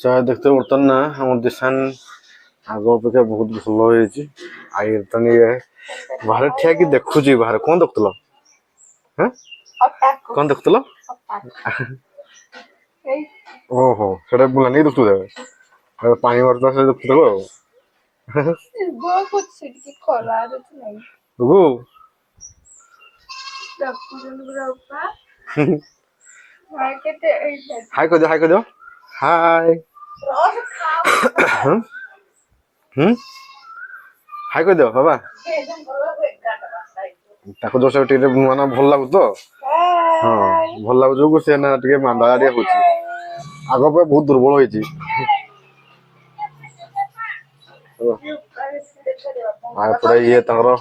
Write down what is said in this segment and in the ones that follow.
शायद देखते बर्तमान ना हम डिसान आग अपेक्षा बहुत भल हो आई बर्तमान ये बाहर ठिया कि देखुची बाहर कौन देखुल हाँ कौन देखुल ओहो से बुला नहीं देखु पानी मारता से देखु हाय कर दो हाय हाय कर दो बाबा ताको जोर से टिके माना भल लागु तो हाँ भल लागु जो से ना टिके मांदा रे होची आगो पे बहुत दुर्बल होईची आ पूरा ये तंगरो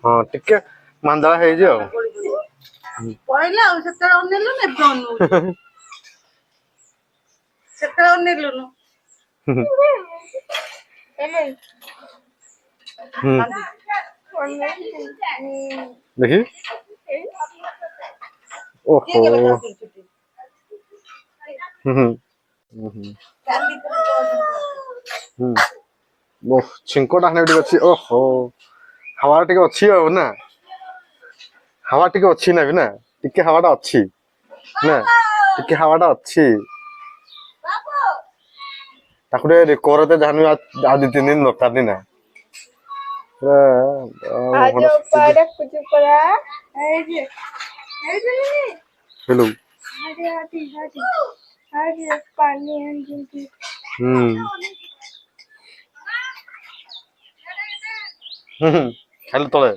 हाँ टिके मांदा है जो पहला सेतर अनेलु ने ब्रनु सेतर अनेलु नु देखी ओहो वो छिंकोटा हने टिके अछि ओहो हवा टिके अछि हो ना हवा टिके अछि ना भी ना टिके हवाटा अछि ना टिके हवाटा अछि ताकुरे रिकवर ते जानु आ 2-3 दिन दरकार नहीं ना आज पाड़ा कुछ पड़ा है जे हेलो आज पानी है जिनकी हेलो तले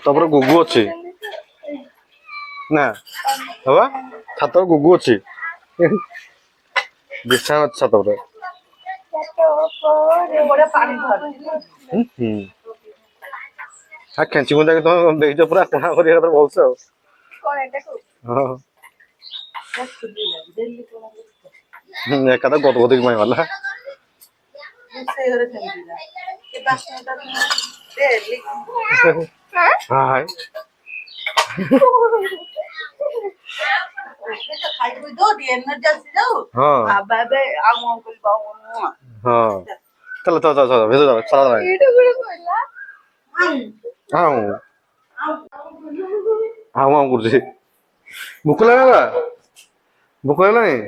तपर गुगु अछि ना बाबा छातर गुगु अछि दिशा छातर बड़ा पानी भर हाँ खेची मुंडा के तो देखो पूरा कणा करिया तो बोलछ कौन है देखो हां एका तो गद गद माय वाला से हरे थंडीला के पास में तो दे हां हाय तो खाई कोई दो दिए न जल्दी जाओ हां बाबे आमो को बाऊ हां चलो चलो चलो भेजो चलो चला एटो गुड बोला हां हां हां गुरुजी भूख लगा भूख लगा नहीं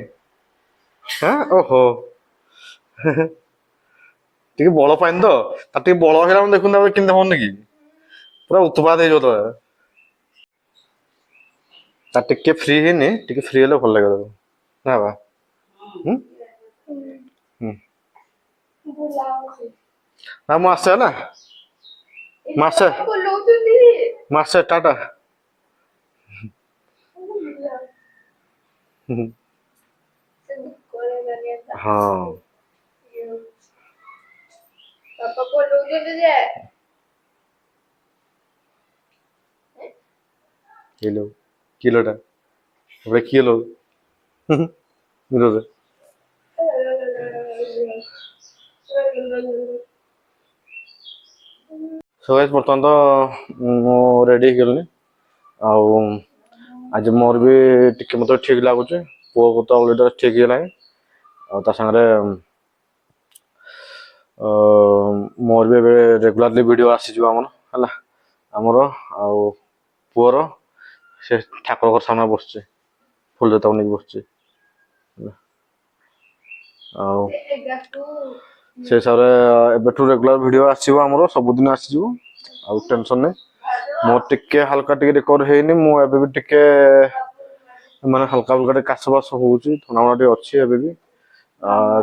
हां ओहो ଟିକେ ବଳ ପାଇନି ତ ତାର ଟିକେ ବଳ ହେଲା ମାନେ ଦେଖୁନ ତାପରେ କେମିତି ହଉନି କି ପୁରା ଉତ୍ପାତ ହେଇଯିବ ତ ତା ଟିକେ ଫ୍ରି ହେଇନି ଟିକେ ଫ୍ରି ହେଲେ ଭଲ ଲାଗିବ ତାକୁ ନା ବା ହଁ ମୁଁ ଆସେ ହେଲା ମାସେ ଟାଟା ହଁ पापा को लोग दे दे किलो किलोटा তারপরে কি হলো বিরোধে সবাই বর্তমান তো ମୁଁ ରେଡି ହେଇଗଲିଣି ଆଉ ଆଜି ମୋର ବି ଟିକେ ମତେ ଠିକ ଲାଗୁଛି ପୁଅକୁ ତ ଅଲରେଡି ଠିକ ହେଇଗଲାଣି ଆଉ ତା ସାଙ୍ଗରେ ମୋର ବି ଏବେ ରେଗୁଲାରଲି ଭିଡିଓ ଆସିଯିବ ଆମର ହେଲା ଆମର ଆଉ ପୁଅର ସେ ଠାକୁର ଘର ସାମ୍ନା ବସୁଛି ଫୁଲ ଜୋତାକୁ ନେଇକି ବସୁଛି ଆଉ ସେ ହିସାବରେ ଏବେଠୁ ରେଗୁଲାର ଭିଡିଓ ଆସିବ ଆମର ସବୁଦିନ ଆସିଯିବ ଆଉ ଟେନସନ ନାହିଁ ମୋର ଟିକେ ହାଲକା ଟିକେ ରିକଭର ହେଇନି ମୁଁ ଏବେ ବି ଟିକେ ମାନେ ହାଲକା ହାଲକା ଟିକେ କାଶ ବାସ ହଉଛି ଥଣ୍ଡା ଫଣ୍ଡା ଟିକେ ଅଛି ଏବେ ବି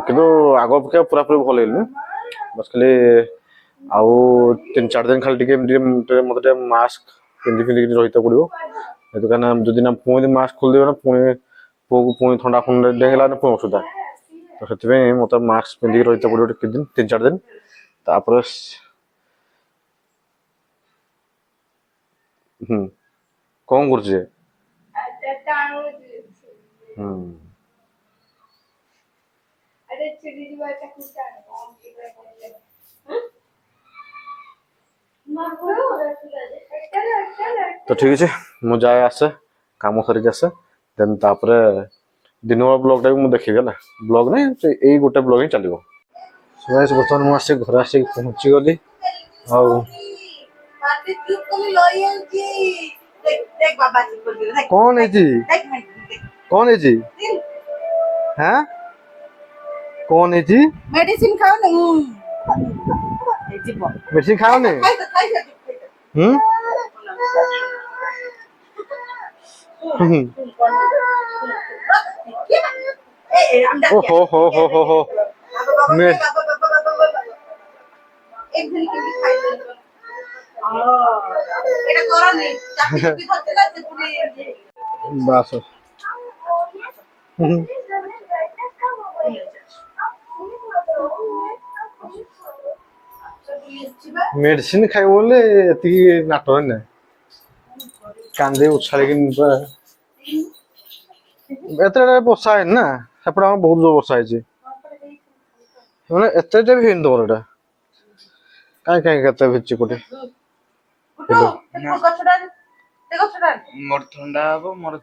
କିନ୍ତୁ ଆଗ ଅପେକ୍ଷା ପୁରାପୁରି ଭଲ ହେଇନି ବାସ୍ ଖାଲି ଆଉ 3-4 ଦିନ ଖାଲି ଟିକେ ମତେ ଟିକେ ମାସ୍କ ପିନ୍ଧିକି ରହିତେ ପଡିବ କାହିଁକିନା ଯଦି ନା ପୁଣି ମାସ୍କ ଖୋଲିଦେବେ ନା ପୁଣି ପୁଅକୁ ପୁଣି ଥଣ୍ଡା ଫଣ୍ଡା ଡେଙ୍ଗିଲା ପୁଣି ଅସୁବିଧା ତ ସେଥିପାଇଁ ମତେ ମାସ୍କ ପିନ୍ଧିକି ରହିତେ ପଡ଼ିବ ଟିକେ ଦିନ 3-4 ଦିନ ତାପରେ କଣ କରୁଛି ଯେ? ତ ଠିକ ଅଛି ମୁଁ ଯାଏ ଆସେ କାମ ସରିକି ଆସେ ଦେନ୍ ତାପରେ ଦିନ ବେଳା ବ୍ଲଗଟା ବି ମୁଁ ଦେଖିବି ହେଲା ବ୍ଲଗ ନାଇଁ ଏଇ ଗୋଟେ ବ୍ଲଗ ହିଁ ଚାଲିବ। ବର୍ତ୍ତମାନ ମୁଁ ଆସିକି ଘରେ ଆସିକି ପହଞ୍ଚିଗଲି ଆଉ କଣ ହେଇଛି କଣ ହେଇଛି ହାଁ କଣ ହେଇଛି ମେଡିସିନ ଖାଉନି ମେଡିସିନ ଖାଅନି ହୁଁ ଓ ହୋ ହୋ ହୋ ହୋ ହୋ ବାସ ମେଡିସିନ ଖାଇବ ବୋଲେ ଏତିକି ନାଟକ ନାହିଁ କାନ୍ଦି ଉଛାଳିକି ଏତେ ବର୍ଷା ହେଇନି ନା ସେପଟେ ଆମର ବହୁତ ଜୋର ବର୍ଷା ହେଇଛି ମାନେ ଏତେ ବି ହେଇନି ତମର ଏଇଟା କାଇଁ କେତେ ଭିଜିଛି କୋଉଠି ମୋର ଥଣ୍ଡା ହବ ମୋର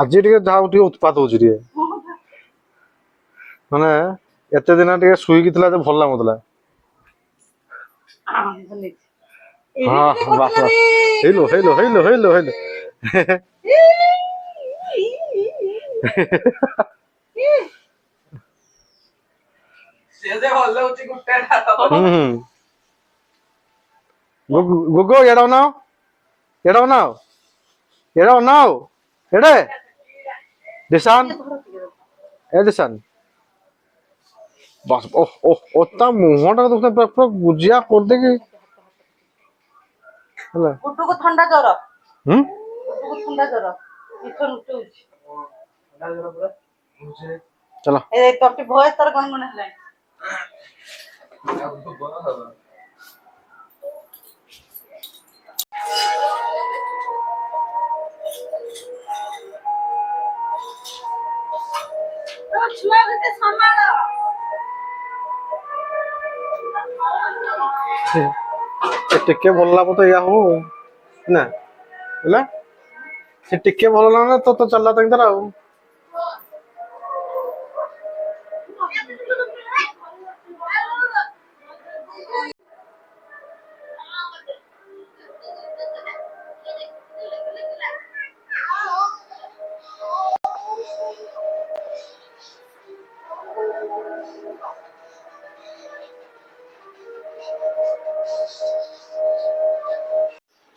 ଆଜି ଟିକେ ଯାହା ଟିକେ ଉତ୍ପାତ ହଉଛି ଟିକେ ମାନେ ଏତେ ଦିନ ଟିକେ ଶୋଇକି ଥିଲା ଭଲ ଲାଗୁଥିଲା ହଁ ବାସ ବାସ ହେଇଲୋ ହେଇଲୋ ହେଇଲୋ ହେଇଲୋ ହେଇଲୋ గుగ్గు ఎడవున్నావు ఎడవున్నావు ఎడవున్నావు ఎడే దిశాన్ ఏ దిశాన్ बस ओह ओह ओता मुंहटा तो उसने पूरा गुजिया कर देगी ହେଲା ଗୁଡୁକୁ ଥଣ୍ଡା ଜର ହୁଁ ଗୁଡୁକୁ ଥଣ୍ଡା ଜର ମିଠା ଉଠଉଛି ଚଲ ଏ ତୋଟି ଭଏସ ତୋର କଣ କଣ ହେଲାଣି ଛୁଆ କେତେ ସମ୍ଭାଳ ଟିକେ ଭଲ ଲାଗ ତ ଏଇଆ ହଉ ନା ହେଲା ସେ ଟିକେ ଭଲ ଲାଗ ତ ତ ଚାଲିଲା ତ ତାର ଆଉ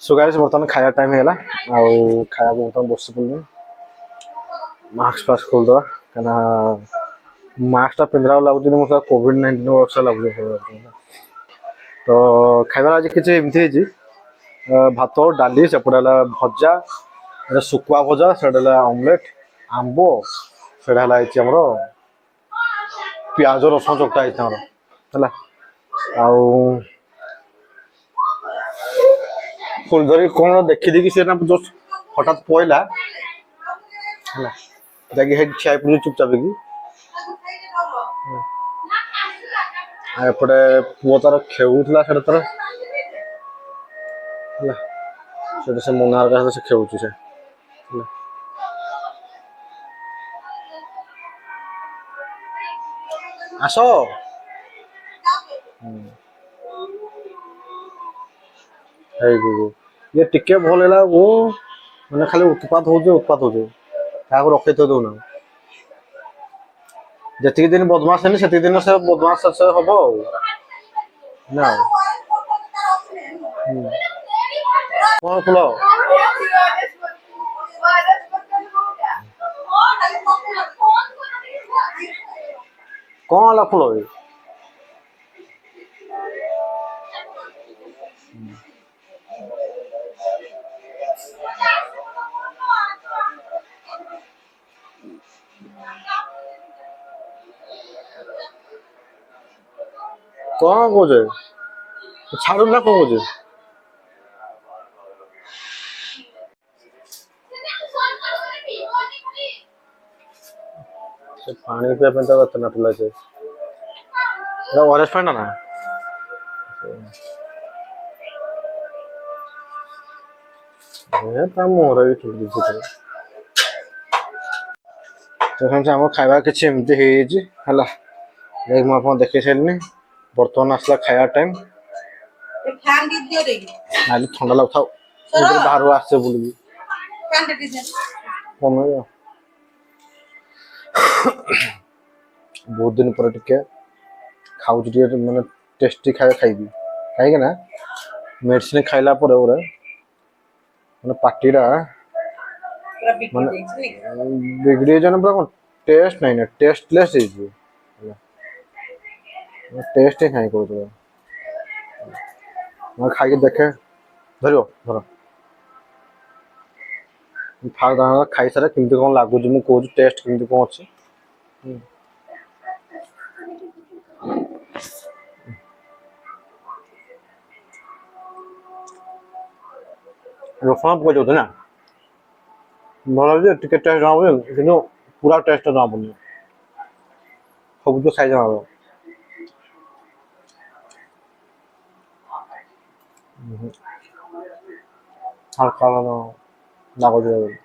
सो गाइस बर्तमान खाया टाइम हैला आउ खाया बर्तमान बस पड़े मास्क फास्क खोल दवा कना मास्क टा पिंधरा लागुच मोर कोविड-19 वर्ष लागुच तो खाइबा आज किछि एमथि जी भात डाली सेपड़ा भजा सुकुआ भजा सेडा ऑमलेट आंबो सेडा हमर प्याज रसुन चकटा हमर हैला आउ फुलझरी कौन देखी देखी से ना जो हठात पइला हैला जाके हेड छाय पुनी चुपचाप की आ एपटे पुओ तार खेउथला सेटा तार हैला सेटा से मोनार का से खेउची से हैला आसो ये टिके भल है वो मैंने खाली उत्पात हो क्या रखे तो दौना जी दिन बदमाश है से दिन से बदमाश से हम ना कौन फुल କଣ ହେଲା ଫୁଲ ବେ? କଣ କହୁଛେ? ଛାଡୁ ନା କଣ କହୁଛେ? ସେ ପାଣି ପିଇବା ପାଇଁ ତ ଏତେ ନାଟୁ ଲାଗେ। ଏଇଟା ଓଆରଏସ୍ ପାଣି ଟା ନା? ତା ମୁହଁରେ ବି ଠିକ୍ ଦିଶୁଛି। ତ ଆମର ଖାଇବା କିଛି ଏମିତି ହେଇଯାଇଛି ହେଲା। ଯାଇକି ମୁଁ ଆପଣଙ୍କୁ ଦେଖେଇ ସାରିଲିନି। ବର୍ତ୍ତମାନ ଆସିଲା ଖାଇବା ଟାଇମ୍। ଫ୍ୟାନ୍ ଟିକେ ଦିଅ ଦେଇକି ଆଜି ଥଣ୍ଡା ଲାଗୁଥାଉ। ବାହାରୁ ଆସିছে ବୁଲିକି। ଫ୍ୟାନ୍ ଟା ଟିକେ କମେଇବା। ବହୁତ ଦିନ ପରେ ଟିକେ ଖାଉଛି ଟିକେ ମାନେ ଟେଷ୍ଟି ଖାଇବା ଖାଇବି। କାହିଁକି ନା ମେଡିସିନ ଖାଇଲା ପରେ ଗୋଟେ ମାନେ ପାଟିଟା ପୁରା ବିଗିଡି ମାନେ ଯାଇଛି ବିଗିଡି ଯାଇଛି ମାନେ ପୁରା କଣ ଟେଷ୍ଟ ନାହିଁ ନା ଟେଷ୍ଟଲେସ୍ ହେଇଯିବ। ଟେଷ୍ଟ ହିଁ ନାହିଁ କହୁଥିରେ। ମୁଁ ଖାଇକି ଦେଖେ ଧରିବ ଧର। ଖାଇସାରେ କେମିତି କଣ ଲାଗୁଛି ମୁଁ କହୁଛି ଟେଷ୍ଟ କେମିତି କଣ ଅଛି। ରସୁଣ ପକେଇଛନ୍ତି ନା ଭଲ ଲାଗୁଛି ଟିକେ ଟେଷ୍ଟ ଜଣା ପଡୁଛି କିନ୍ତୁ ପୁରା ଟେଷ୍ଟ ଜଣା ପଡୁନି। ସବୁ ତ ଖାଇ ଜଣା ପଡିବ। ହାଲକା ଲାଗୁଛି।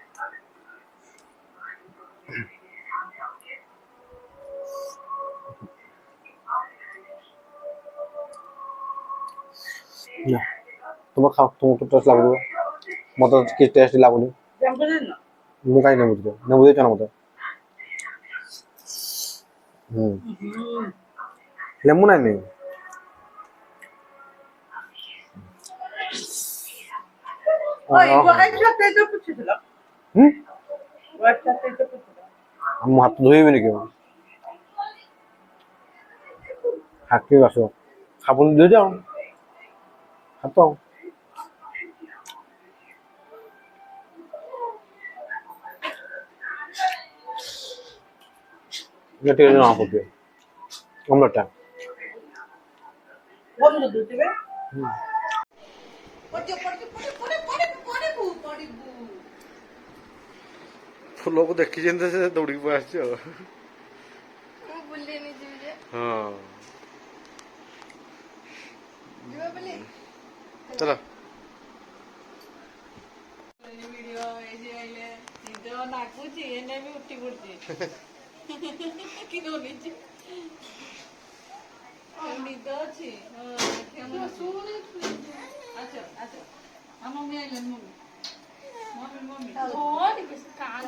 ତୁମ ଖାଅ ତୁମକୁ ଟେଷ୍ଟ ଲାଗୁଥିବ ମତେ କିଛି ଟେଷ୍ଟ ଲାଗୁନି। ମୁଁ କାଇଁ ନେବୁ ନେବୁ ଦେଇଛ ନା ମତେ। ଲେମ୍ବୁ ନାହିଁ ନି ମୁଁ ହାତ ଧୋଇବିନି କି ହାତୀ ବାସିବ ସାବୁନ ଦେଇଛ ହାତ ଟିକେ ଜଣା ପଡୁଛି ଅମଲେଟ ଟା। ଫୁଲକୁ ଦେଖିଛନ୍ତି ସେ ଦୌଡ଼ିକି ପଳେଇ ଆସିଛି ଆଉ। ମୁଁ ବୁଲିନି ଯିବି ଯେ ହଁ ଯିବା ବୁଲି ଚାଲ ଭିଡିଓ ଏଇଠି ଆଇଲେ ନିଦ ଲାଗୁଛି ଏନେ ବି ଉଠି ପଡୁଛି କି ଦଉନି ନିଦ ଅଛି ଆଚ୍ଛା ଆଚ୍ଛା ଆମ ମମ୍ମି ଆଇଲେଣି ମମ୍ମି କାନ